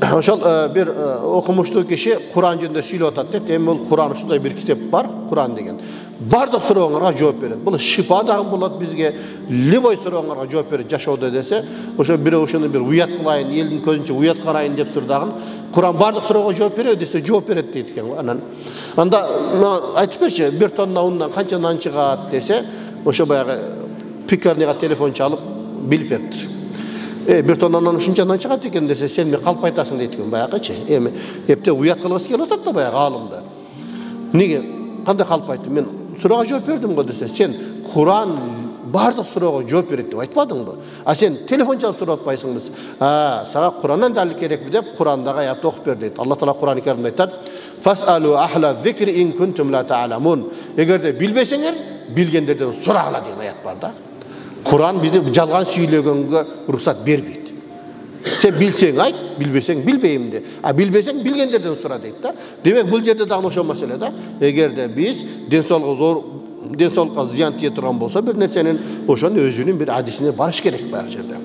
Ошол bir окумуштуу киши Куран жөнүндө сүйлөп атат деп, эми бул Куран ушундай бир китеп бар, Куран деген. Бардык сурооңорго жооп берет. Бул шипа дагы болот бизге, любой сурооңорго жооп берет жашоодо десе, ошо бирөө ушуну бир уят кылайын, элдин көзүнчө уят карайын деп тур дагы, Куран бардык суроого жооп берет десе, жооп берет дейт экен го. Анан анда айтып берчи, бир тонна ундан канча нан чыгат десе, ошо баягы пекарняга телефон чалып билип бериптир. Bir tondan ушунчадан чыгат экен десе, сен мен калп айтасың дейт экен баягычы. Эми эпте уят кылгысы келип атат да баягы алымда. Неге? Кандай калп айтты? Мен суроого жооп бердим го десе, сен Куран бардык суроого жооп берет деп айтпадыңбы? А сен телефон чалып сурап атпайсың десе. Сага Курандан далил керекпи деп Курандагы аятты окуп бер дейт. Алла Таала Куран-ы Каримде айтат: "Фасалу ахла зикри ин кунтум ла та'ламун." Эгерде билбесеңер, билгендерден сурагыла деген аят бар да. Kur'an bizi жалган сүйлөгөнгө уруксат бербейт. Sen bilsең айт, билбесең билбейм де. А билбесең билгендерден сура дейт да. Демек бул жерде дагы ошол маселе да. Эгерде биз денсаулыкка зыян тие турган болсо, бир нерсенин ошонун өзүнүн бир адисине барыш керек бар жерде.